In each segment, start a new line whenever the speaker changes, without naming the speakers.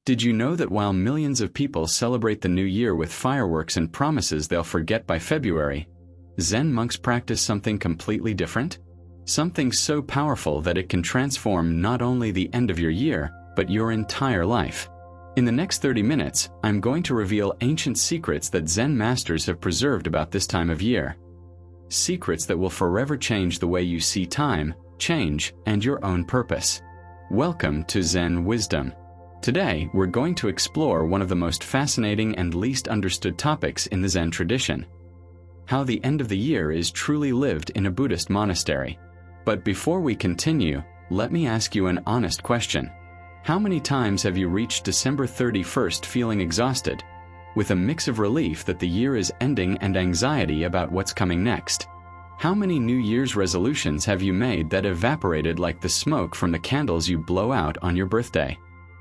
Did you know that while millions of people celebrate the new year with fireworks and promises they'll forget by February, Zen monks practice something completely different? Something so powerful that it can transform not only the end of your year, but your entire life. In the next 30 minutes, I'm going to reveal ancient secrets that Zen masters have preserved about this time of year. Secrets that will forever change the way you see time, change, and your own purpose. Welcome to Zen Wisdom. Today, we're going to explore one of the most fascinating and least understood topics in the Zen tradition: how the end of the year is truly lived in a Buddhist monastery. But before we continue, let me ask you an honest question. How many times have you reached December 31st feeling exhausted, with a mix of relief that the year is ending and anxiety about what's coming next? How many New Year's resolutions have you made that evaporated like the smoke from the candles you blow out on your birthday?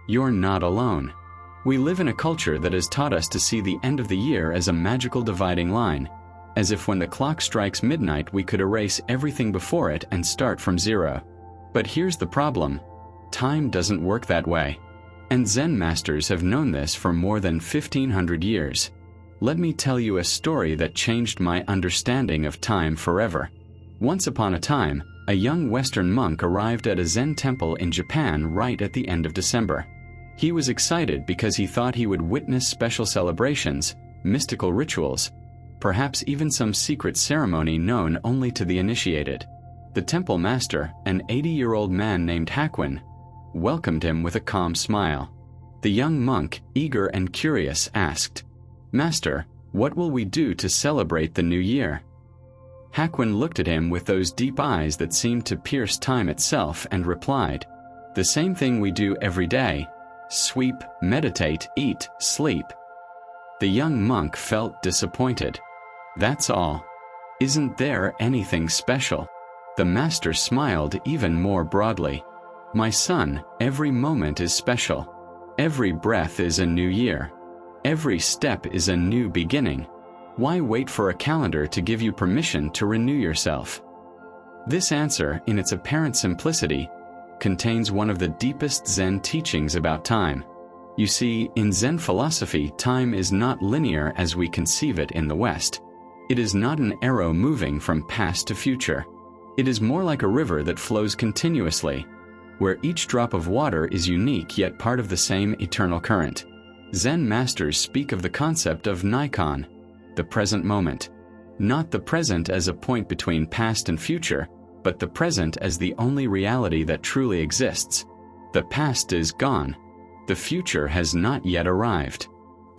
You're not alone. We live in a culture that has taught us to see the end of the year as a magical dividing line, as if when the clock strikes midnight we could erase everything before it and start from zero. But here's the problem. Time doesn't work that way. And Zen masters have known this for more than 1,500 years. Let me tell you a story that changed my understanding of time forever. Once upon a time, a young Western monk arrived at a Zen temple in Japan right at the end of December. He was excited because he thought he would witness special celebrations, mystical rituals, perhaps even some secret ceremony known only to the initiated. The temple master, an 80-year-old man named Hakuin, welcomed him with a calm smile. The young monk, eager and curious, asked, "Master, what will we do to celebrate the new year?" Hakuin looked at him with those deep eyes that seemed to pierce time itself and replied, "The same thing we do every day: sweep, meditate, eat, sleep." The young monk felt disappointed. "That's all. Isn't there anything special?" The master smiled even more broadly. "My son, every moment is special. Every breath is a new year. Every step is a new beginning. Why wait for a calendar to give you permission to renew yourself?" This answer, in its apparent simplicity, contains one of the deepest Zen teachings about time. You see, in Zen philosophy, time is not linear as we conceive it in the West. It is not an arrow moving from past to future. It is more like a river that flows continuously, where each drop of water is unique yet part of the same eternal current. Zen masters speak of the concept of Nikon, the present moment. Not the present as a point between past and future, but the present as the only reality that truly exists. The past is gone. The future has not yet arrived.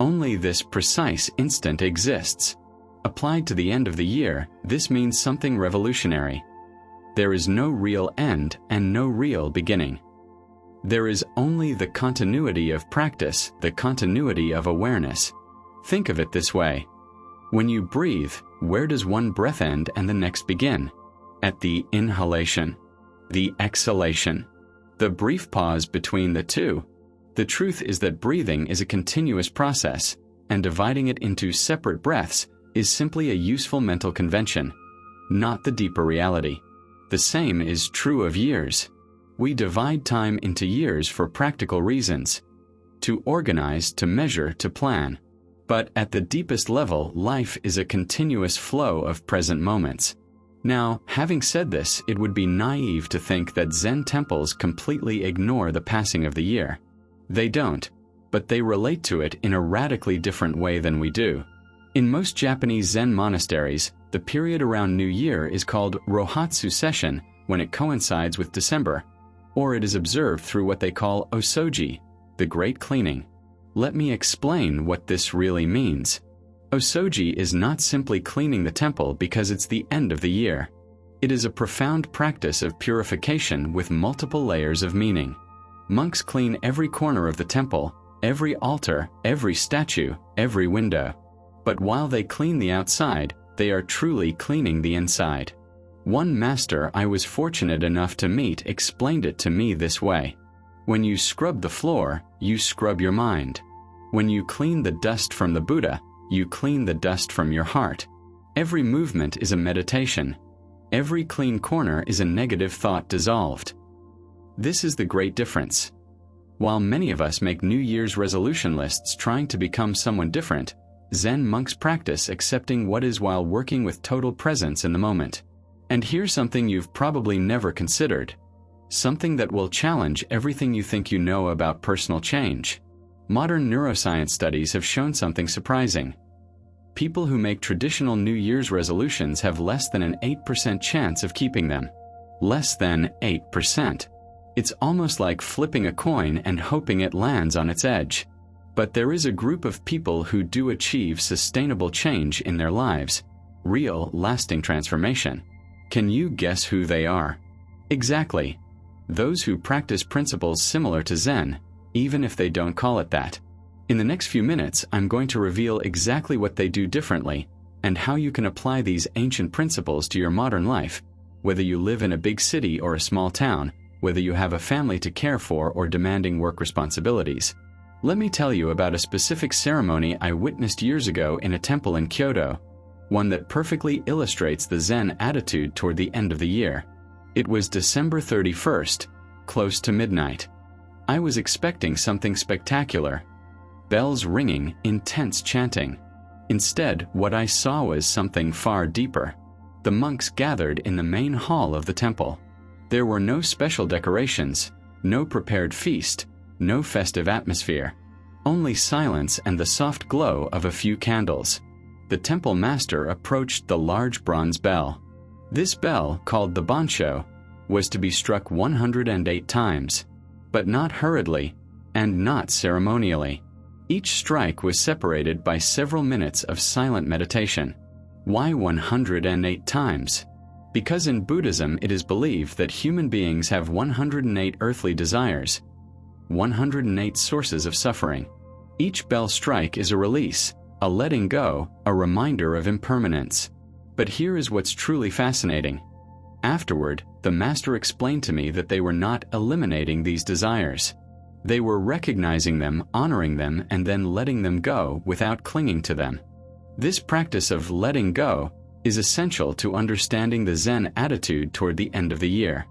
Only this precise instant exists. Applied to the end of the year, this means something revolutionary. There is no real end and no real beginning. There is only the continuity of practice, the continuity of awareness. Think of it this way. When you breathe, where does one breath end and the next begin? At the inhalation, the exhalation, the brief pause between the two. The truth is that breathing is a continuous process, and dividing it into separate breaths is simply a useful mental convention, not the deeper reality. The same is true of years. We divide time into years for practical reasons: to organize, to measure, to plan. But at the deepest level, life is a continuous flow of present moments. Now, having said this, it would be naive to think that Zen temples completely ignore the passing of the year. They don't, but they relate to it in a radically different way than we do. In most Japanese Zen monasteries, the period around New Year is called Rohatsu Session when it coincides with December, or it is observed through what they call Osoji, the Great Cleaning. Let me explain what this really means. Osoji is not simply cleaning the temple because it's the end of the year. It is a profound practice of purification with multiple layers of meaning. Monks clean every corner of the temple, every altar, every statue, every window. But while they clean the outside, they are truly cleaning the inside. One master I was fortunate enough to meet explained it to me this way: when you scrub the floor, you scrub your mind. When you clean the dust from the Buddha, you clean the dust from your heart. Every movement is a meditation. Every clean corner is a negative thought dissolved. This is the great difference. While many of us make New Year's resolution lists trying to become someone different, Zen monks practice accepting what is while working with total presence in the moment. And here's something you've probably never considered. Something that will challenge everything you think you know about personal change. Modern neuroscience studies have shown something surprising. People who make traditional New Year's resolutions have less than an 8% chance of keeping them. Less than 8%. It's almost like flipping a coin and hoping it lands on its edge. But there is a group of people who do achieve sustainable change in their lives. Real, lasting transformation. Can you guess who they are? Exactly. Those who practice principles similar to Zen, even if they don't call it that. In the next few minutes, I'm going to reveal exactly what they do differently, and how you can apply these ancient principles to your modern life, whether you live in a big city or a small town, whether you have a family to care for or demanding work responsibilities. Let me tell you about a specific ceremony I witnessed years ago in a temple in Kyoto, one that perfectly illustrates the Zen attitude toward the end of the year. It was December 31st, close to midnight. I was expecting something spectacular. Bells ringing, intense chanting. Instead, what I saw was something far deeper. The monks gathered in the main hall of the temple. There were no special decorations, no prepared feast, no festive atmosphere. Only silence and the soft glow of a few candles. The temple master approached the large bronze bell. This bell, called the bansho, was to be struck 108 times, but not hurriedly, and not ceremonially. Each strike was separated by several minutes of silent meditation. Why 108 times? Because in Buddhism it is believed that human beings have 108 earthly desires, 108 sources of suffering. Each bell strike is a release, a letting go, a reminder of impermanence. But here is what's truly fascinating. Afterward, the master explained to me that they were not eliminating these desires. They were recognizing them, honoring them, and then letting them go without clinging to them. This practice of letting go is essential to understanding the Zen attitude toward the end of the year.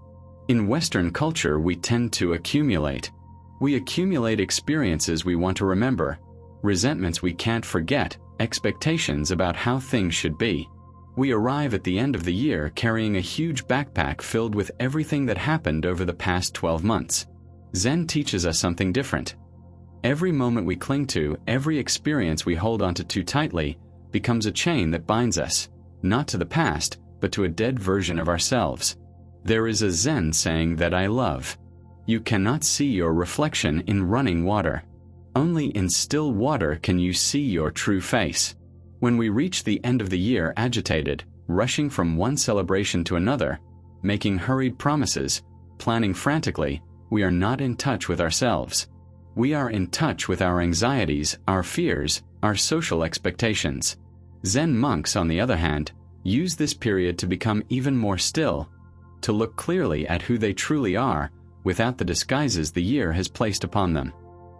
In Western culture, we tend to accumulate. We accumulate experiences we want to remember, resentments we can't forget, expectations about how things should be. We arrive at the end of the year carrying a huge backpack filled with everything that happened over the past 12 months. Zen teaches us something different. Every moment we cling to, every experience we hold onto too tightly, becomes a chain that binds us, not to the past, but to a dead version of ourselves. There is a Zen saying that I love. You cannot see your reflection in running water. Only in still water can you see your true face. When we reach the end of the year agitated, rushing from one celebration to another, making hurried promises, planning frantically, we are not in touch with ourselves. We are in touch with our anxieties, our fears, our social expectations. Zen monks, on the other hand, use this period to become even more still, to look clearly at who they truly are, without the disguises the year has placed upon them.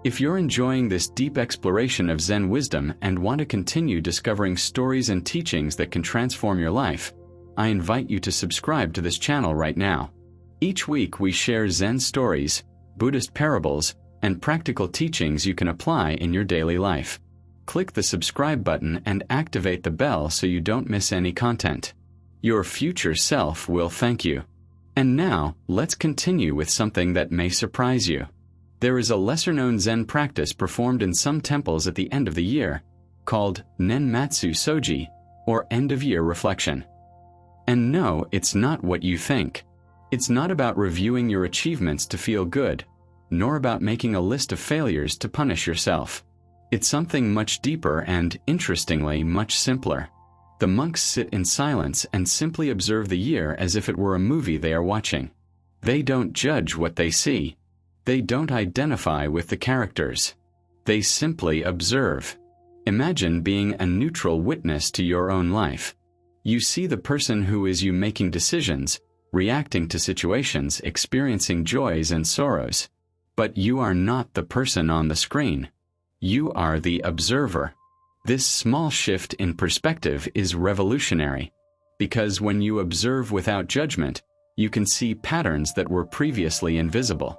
If you're enjoying this deep exploration of Zen wisdom and want to continue discovering stories and teachings that can transform your life, I invite you to subscribe to this channel right now. Each week we share Zen stories, Buddhist parables, and practical teachings you can apply in your daily life. Click the subscribe button and activate the bell so you don't miss any content. Your future self will thank you. And now, let's continue with something that may surprise you. There is a lesser-known Zen practice performed in some temples at the end of the year, called Nenmatsu Soji, or end-of-year reflection. And no, it's not what you think. It's not about reviewing your achievements to feel good, nor about making a list of failures to punish yourself. It's something much deeper and, interestingly, much simpler. The monks sit in silence and simply observe the year as if it were a movie they are watching. They don't judge what they see. They don't identify with the characters. They simply observe. Imagine being a neutral witness to your own life. You see the person who is you making decisions, reacting to situations, experiencing joys and sorrows. But you are not the person on the screen. You are the observer. This small shift in perspective is revolutionary, because when you observe without judgment, you can see patterns that were previously invisible.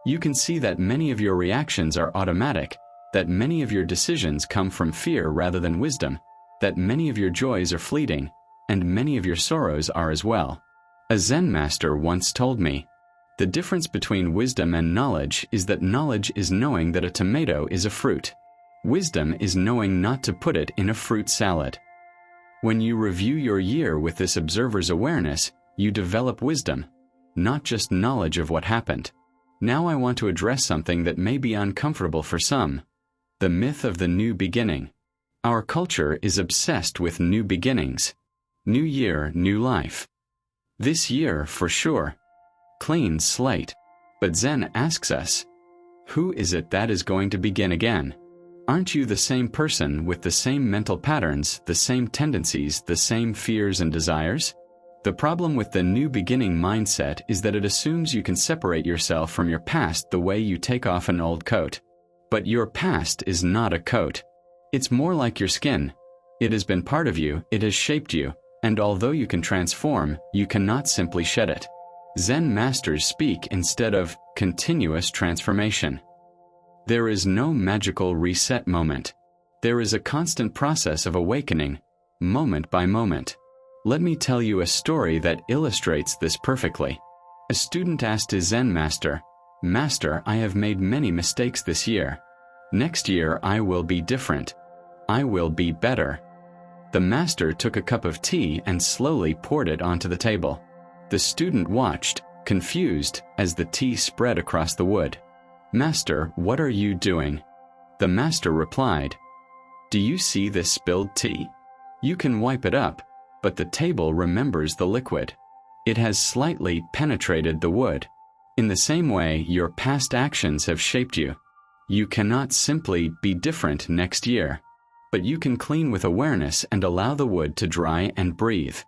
You can see that many of your reactions are automatic, that many of your decisions come from fear rather than wisdom, that many of your joys are fleeting, and many of your sorrows are as well. A Zen master once told me, "The difference between wisdom and knowledge is that knowledge is knowing that a tomato is a fruit. Wisdom is knowing not to put it in a fruit salad." When you review your year with this observer's awareness, you develop wisdom, not just knowledge of what happened. Now I want to address something that may be uncomfortable for some: the myth of the new beginning. Our culture is obsessed with new beginnings. New year, new life. This year, for sure. Clean slate. But Zen asks us, who is it that is going to begin again? Aren't you the same person with the same mental patterns, the same tendencies, the same fears and desires? The problem with the new beginning mindset is that it assumes you can separate yourself from your past the way you take off an old coat. But your past is not a coat. It's more like your skin. It has been part of you, it has shaped you, and although you can transform, you cannot simply shed it. Zen masters speak instead of continuous transformation. There is no magical reset moment. There is a constant process of awakening, moment by moment. Let me tell you a story that illustrates this perfectly. A student asked his Zen master, "Master, I have made many mistakes this year. Next year I will be different. I will be better." The master took a cup of tea and slowly poured it onto the table. The student watched, confused, as the tea spread across the wood. "Master, what are you doing?" The master replied, "Do you see this spilled tea? You can wipe it up, but the table remembers the liquid. It has slightly penetrated the wood. In the same way, your past actions have shaped you. You cannot simply be different next year, but you can clean with awareness and allow the wood to dry and breathe.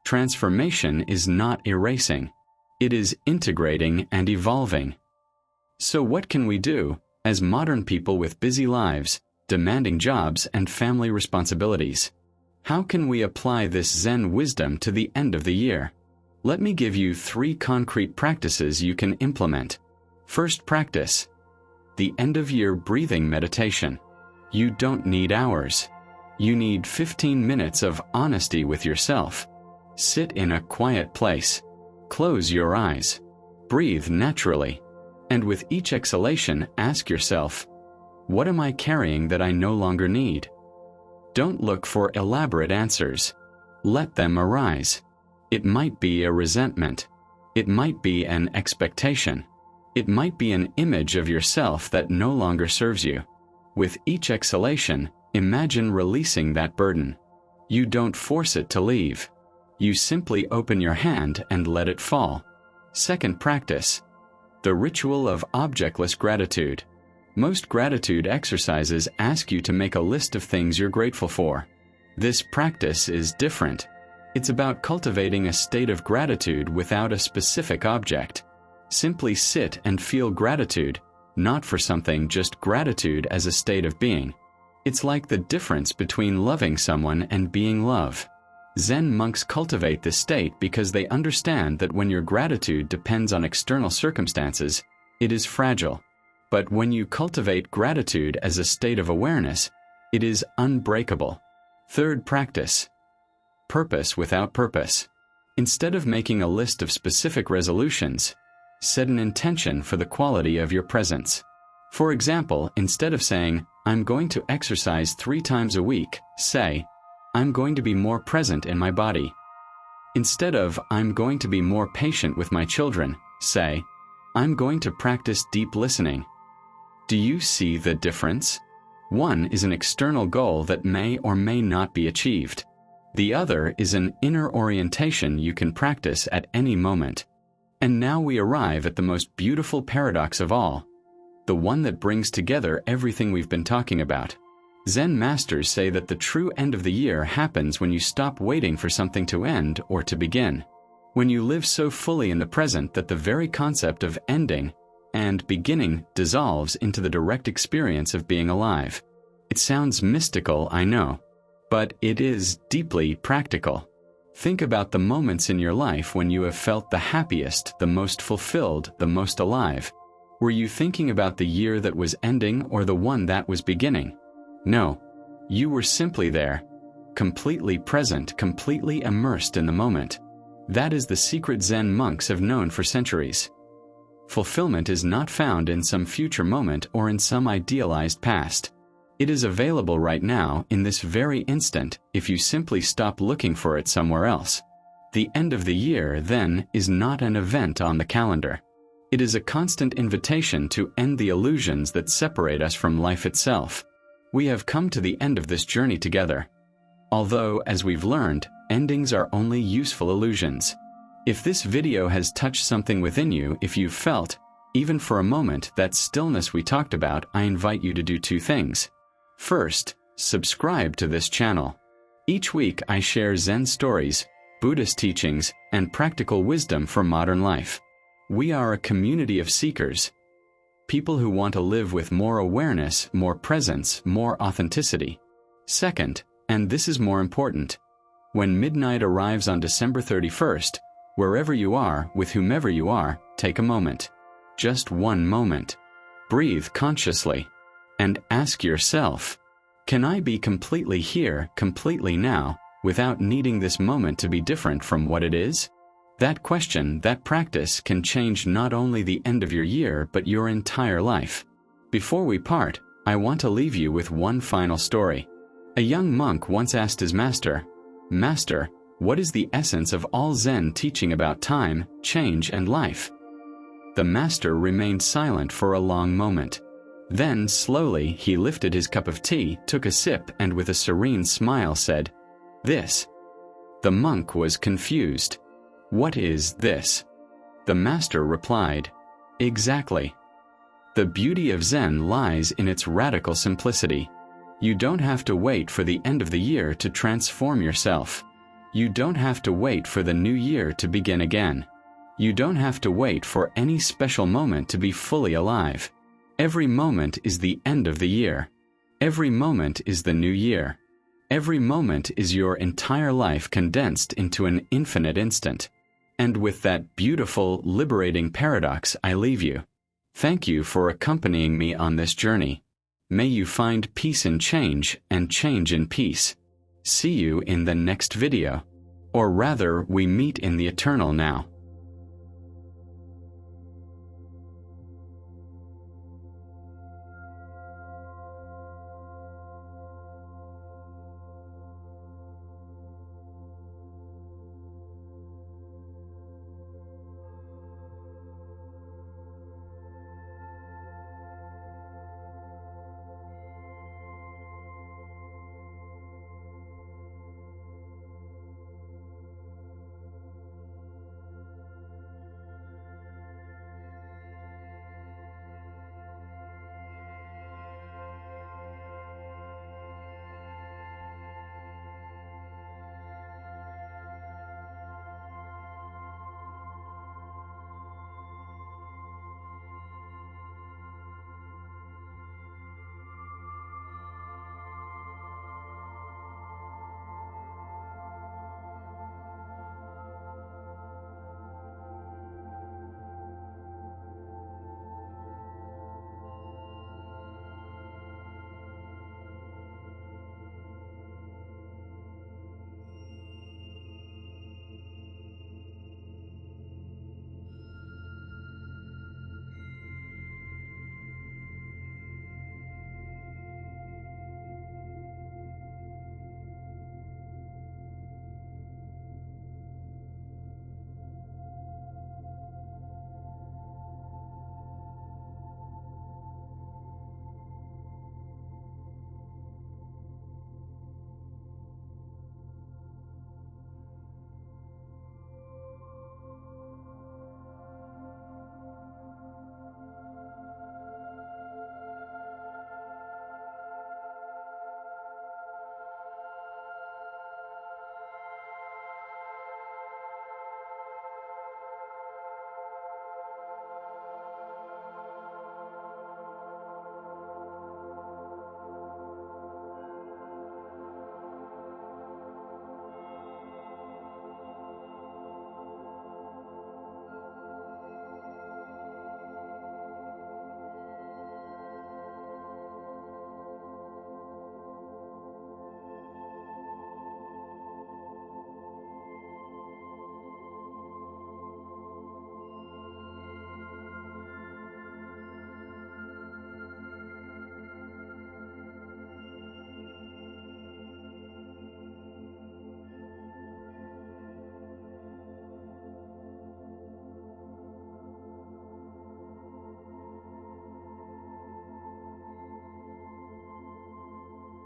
Transformation is not erasing. It is integrating and evolving." So what can we do, as modern people with busy lives, demanding jobs and family responsibilities? How can we apply this Zen wisdom to the end of the year? Let me give you 3 concrete practices you can implement. First practice: the end-of-year breathing meditation. You don't need hours. You need 15 minutes of honesty with yourself. Sit in a quiet place. Close your eyes. Breathe naturally. And with each exhalation, ask yourself, what am I carrying that I no longer need? Don't look for elaborate answers. Let them arise. It might be a resentment. It might be an expectation. It might be an image of yourself that no longer serves you. With each exhalation, imagine releasing that burden. You don't force it to leave. You simply open your hand and let it fall. Second practice: the ritual of objectless gratitude. Most gratitude exercises ask you to make a list of things you're grateful for. This practice is different. It's about cultivating a state of gratitude without a specific object. Simply sit and feel gratitude, not for something, just gratitude as a state of being. It's like the difference between loving someone and being love. Zen monks cultivate this state because they understand that when your gratitude depends on external circumstances, it is fragile. But when you cultivate gratitude as a state of awareness, it is unbreakable. Third practice: purpose without purpose. Instead of making a list of specific resolutions, set an intention for the quality of your presence. For example, instead of saying, "I'm going to exercise 3 times a week," say, "I'm going to be more present in my body." Instead of, "I'm going to be more patient with my children," say, "I'm going to practice deep listening." Do you see the difference? One is an external goal that may or may not be achieved. The other is an inner orientation you can practice at any moment. And now we arrive at the most beautiful paradox of all, the one that brings together everything we've been talking about. Zen masters say that the true end of the year happens when you stop waiting for something to end or to begin. When you live so fully in the present that the very concept of ending and beginning dissolves into the direct experience of being alive. It sounds mystical, I know, but it is deeply practical. Think about the moments in your life when you have felt the happiest, the most fulfilled, the most alive. Were you thinking about the year that was ending or the one that was beginning? No. You were simply there, completely present, completely immersed in the moment. That is the secret Zen monks have known for centuries. Fulfillment is not found in some future moment or in some idealized past. It is available right now, in this very instant, if you simply stop looking for it somewhere else. The end of the year, then, is not an event on the calendar. It is a constant invitation to end the illusions that separate us from life itself. We have come to the end of this journey together. Although, as we've learned, endings are only useful illusions. If this video has touched something within you, if you've felt, even for a moment, that stillness we talked about, I invite you to do two things. First, subscribe to this channel. Each week I share Zen stories, Buddhist teachings, and practical wisdom for modern life. We are a community of seekers. People who want to live with more awareness, more presence, more authenticity. Second, and this is more important, when midnight arrives on December 31st, wherever you are, with whomever you are, take a moment. Just one moment. Breathe consciously. And ask yourself, can I be completely here, completely now, without needing this moment to be different from what it is? That question, that practice, can change not only the end of your year but your entire life. Before we part, I want to leave you with one final story. A young monk once asked his master, "Master, what is the essence of all Zen teaching about time, change, and life?" The master remained silent for a long moment. Then, slowly, he lifted his cup of tea, took a sip, and with a serene smile said, "This." The monk was confused. "What is this?" The master replied, "Exactly. The beauty of Zen lies in its radical simplicity. You don't have to wait for the end of the year to transform yourself. You don't have to wait for the new year to begin again. You don't have to wait for any special moment to be fully alive. Every moment is the end of the year. Every moment is the new year. Every moment is your entire life condensed into an infinite instant. And with that beautiful, liberating paradox, I leave you. Thank you for accompanying me on this journey. May you find peace in change and change in peace. See you in the next video. Or rather, we meet in the eternal now.